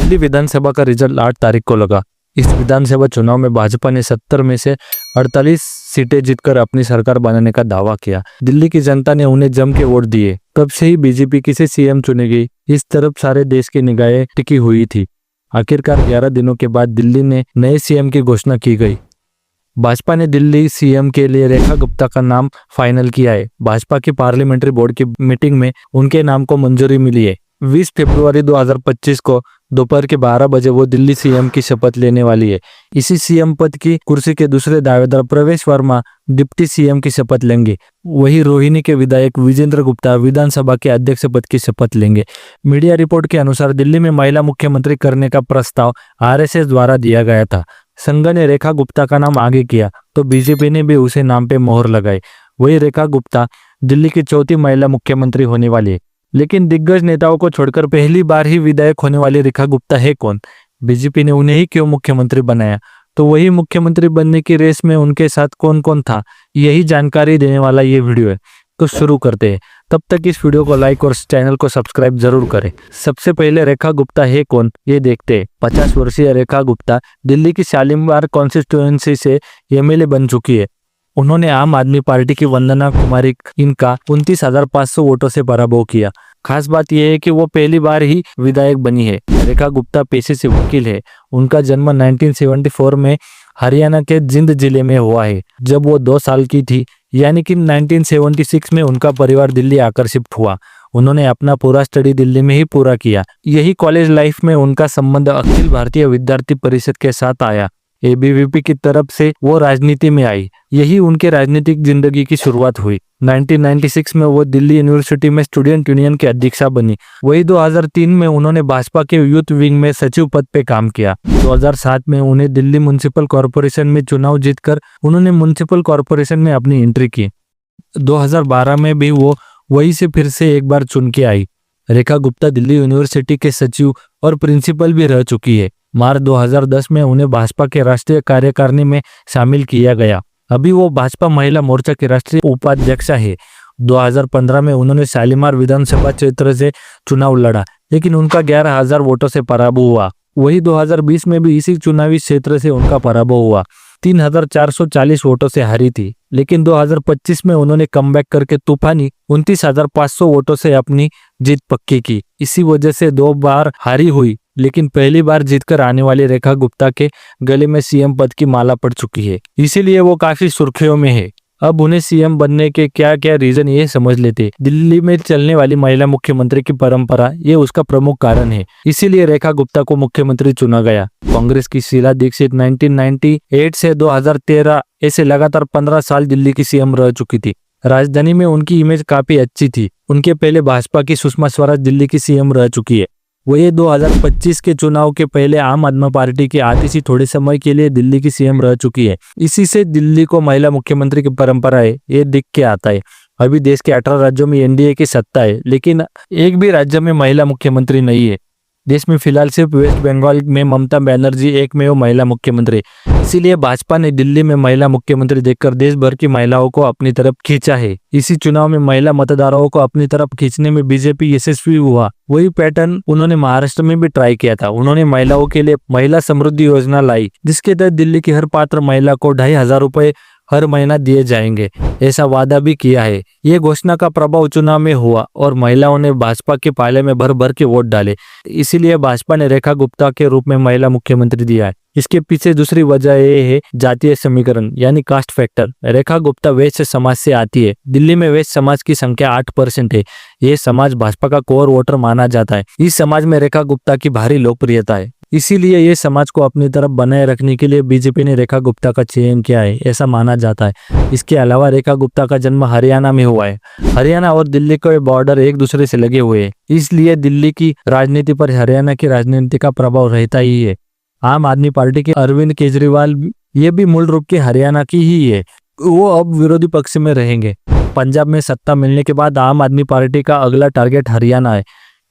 दिल्ली विधानसभा का रिजल्ट 8 तारीख को लगा। इस विधानसभा चुनाव में भाजपा ने 70 में से 48 सीटें जीतकर अपनी सरकार बनाने का दावा किया। दिल्ली की जनता ने उन्हें जम के वोट दिए। तब से ही बीजेपी किसे सीएम चुनेगी, इस तरफ सारे देश की निगाहें टिकी हुई थी। आखिरकार 11 दिनों के बाद दिल्ली ने नए सीएम की घोषणा की गई। भाजपा ने दिल्ली सीएम के लिए रेखा गुप्ता का नाम फाइनल किया है। भाजपा की पार्लियामेंट्री बोर्ड की मीटिंग में उनके नाम को मंजूरी मिली है। 20 फरवरी 2025 को दोपहर के 12 बजे वो दिल्ली सीएम की शपथ लेने वाली है। इसी सीएम पद की कुर्सी के दूसरे दावेदार प्रवेश वर्मा डिप्टी सीएम की शपथ लेंगे। वही रोहिणी के विधायक विजेंद्र गुप्ता विधानसभा के अध्यक्ष पद की शपथ लेंगे। मीडिया रिपोर्ट के अनुसार दिल्ली में महिला मुख्यमंत्री करने का प्रस्ताव आरएसएस द्वारा दिया गया था। संघ ने रेखा गुप्ता का नाम आगे किया तो बीजेपी ने भी उसे नाम पे मोहर लगाई। वही रेखा गुप्ता दिल्ली की चौथी महिला मुख्यमंत्री होने वाली है। लेकिन दिग्गज नेताओं को छोड़कर पहली बार ही विधायक होने वाली रेखा गुप्ता है कौन? बीजेपी ने उन्हें ही क्यों मुख्यमंत्री बनाया? तो वही मुख्यमंत्री बनने की रेस में उनके साथ कौन कौन था, यही जानकारी देने वाला ये वीडियो है। तो शुरू करते हैं। तब तक इस वीडियो को लाइक और चैनल को सब्सक्राइब जरूर करें। सबसे पहले रेखा गुप्ता है कौन, ये देखते हैं। 50 वर्षीय रेखा गुप्ता दिल्ली की शालीमार कॉन्स्टिट्यूएंसी से एमएलए बन चुकी है। उन्होंने आम आदमी पार्टी की वंदना कुमारी इनका 29,500 वोटों से पराभव किया। खास बात यह है कि वो पहली बार ही विधायक बनी है। रेखा गुप्ता पेशे से वकील है। उनका जन्म 1974 में हरियाणा के जिंद जिले में हुआ है। जब वो 2 साल की थी, यानी कि 1976 में उनका परिवार दिल्ली आकर शिफ्ट हुआ। उन्होंने अपना पूरा स्टडी दिल्ली में ही पूरा किया। यही कॉलेज लाइफ में उनका संबंध अखिल भारतीय विद्यार्थी परिषद के साथ आया। एबीवीपी की तरफ से वो राजनीति में आई। यही उनके राजनीतिक जिंदगी की शुरुआत हुई। 1996 में वो दिल्ली यूनिवर्सिटी में स्टूडेंट यूनियन की अध्यक्षा बनी। वही 2003 में उन्होंने भाजपा के यूथ विंग में सचिव पद पे काम किया। 2007 में उन्हें दिल्ली म्युनिसिपल कॉरपोरेशन में चुनाव जीतकर उन्होंने म्युनिसिपल कॉरपोरेशन में अपनी एंट्री की। 2012 में भी वो वही से फिर से एक बार चुन के आई। रेखा गुप्ता दिल्ली यूनिवर्सिटी के सचिव और प्रिंसिपल भी रह चुकी है। मार्च 2010 में उन्हें भाजपा के राष्ट्रीय कार्यकारिणी में शामिल किया गया। अभी वो भाजपा महिला मोर्चा के राष्ट्रीय उपाध्यक्ष है। 2015 में उन्होंने शालीमार विधानसभा क्षेत्र से चुनाव लड़ा, लेकिन उनका 11,000 वोटों से पराभव हुआ। वही 2020 में भी इसी चुनावी क्षेत्र से उनका पराभव हुआ। 3,440 वोटों से हारी थी। लेकिन 2025 में उन्होंने कमबैक करके तूफानी 29,500 वोटों से अपनी जीत पक्की की। इसी वजह से 2 बार हारी हुई, लेकिन पहली बार जीतकर आने वाली रेखा गुप्ता के गले में सीएम पद की माला पड़ चुकी है। इसीलिए वो काफी सुर्खियों में है। अब उन्हें सीएम बनने के क्या क्या रीजन ये समझ लेते। दिल्ली में चलने वाली महिला मुख्यमंत्री की परंपरा ये उसका प्रमुख कारण है। इसीलिए रेखा गुप्ता को मुख्यमंत्री चुना गया। कांग्रेस की शीला दीक्षित 1998 से 2013 ऐसे लगातार 15 साल दिल्ली की सीएम रह चुकी थी। राजधानी में उनकी इमेज काफी अच्छी थी। उनके पहले भाजपा की सुषमा स्वराज दिल्ली की सीएम रह चुकी है। वही 2025 के चुनाव के पहले आम आदमी पार्टी की आती सी थोड़े समय के लिए दिल्ली की सीएम रह चुकी है। इसी से दिल्ली को महिला मुख्यमंत्री की परंपरा है, ये दिख के आता है। अभी देश के 18 राज्यों में एनडीए की सत्ता है, लेकिन एक भी राज्य में महिला मुख्यमंत्री नहीं है। देश में फिलहाल सिर्फ वेस्ट बंगाल में ममता बनर्जी एकमेव महिला मुख्यमंत्री। इसीलिए भाजपा ने दिल्ली में महिला मुख्यमंत्री देखकर देश भर की महिलाओं को अपनी तरफ खींचा है। इसी चुनाव में महिला मतदाताओं को अपनी तरफ खींचने में बीजेपी यशस्वी हुआ। वही पैटर्न उन्होंने महाराष्ट्र में भी ट्राई किया था। उन्होंने महिलाओं के लिए महिला समृद्धि योजना लाई, जिसके तहत दिल्ली की हर पात्र महिला को 2,500 रुपए हर महीना दिए जाएंगे, ऐसा वादा भी किया है। ये घोषणा का प्रभाव चुनाव में हुआ और महिलाओं ने भाजपा के पाले में भर भर के वोट डाले। इसीलिए भाजपा ने रेखा गुप्ता के रूप में महिला मुख्यमंत्री दिया है। इसके पीछे दूसरी वजह ये है जातीय समीकरण, यानी कास्ट फैक्टर। रेखा गुप्ता वैश्य समाज से आती है। दिल्ली में वैश्य समाज की संख्या 8% है। ये समाज भाजपा का कोर वोटर माना जाता है। इस समाज में रेखा गुप्ता की भारी लोकप्रियता है। इसीलिए ये समाज को अपनी तरफ बनाए रखने के लिए बीजेपी ने रेखा गुप्ता का चयन किया है, ऐसा माना जाता है। इसके अलावा रेखा गुप्ता का जन्म हरियाणा में हुआ है। हरियाणा और दिल्ली के बॉर्डर एक दूसरे से लगे हुए हैं, इसलिए दिल्ली की राजनीति पर हरियाणा की राजनीति का प्रभाव रहता ही है। आम आदमी पार्टी के अरविंद केजरीवाल ये भी मूल रूप के हरियाणा की ही है। वो अब विरोधी पक्ष में रहेंगे। पंजाब में सत्ता मिलने के बाद आम आदमी पार्टी का अगला टारगेट हरियाणा है।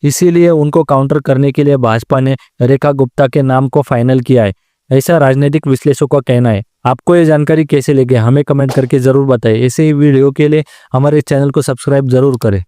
इसीलिए उनको काउंटर करने के लिए भाजपा ने रेखा गुप्ता के नाम को फाइनल किया है, ऐसा राजनीतिक विश्लेषकों का कहना है। आपको ये जानकारी कैसे लगे हमें कमेंट करके जरूर बताएं। ऐसे ही वीडियो के लिए हमारे चैनल को सब्सक्राइब जरूर करें।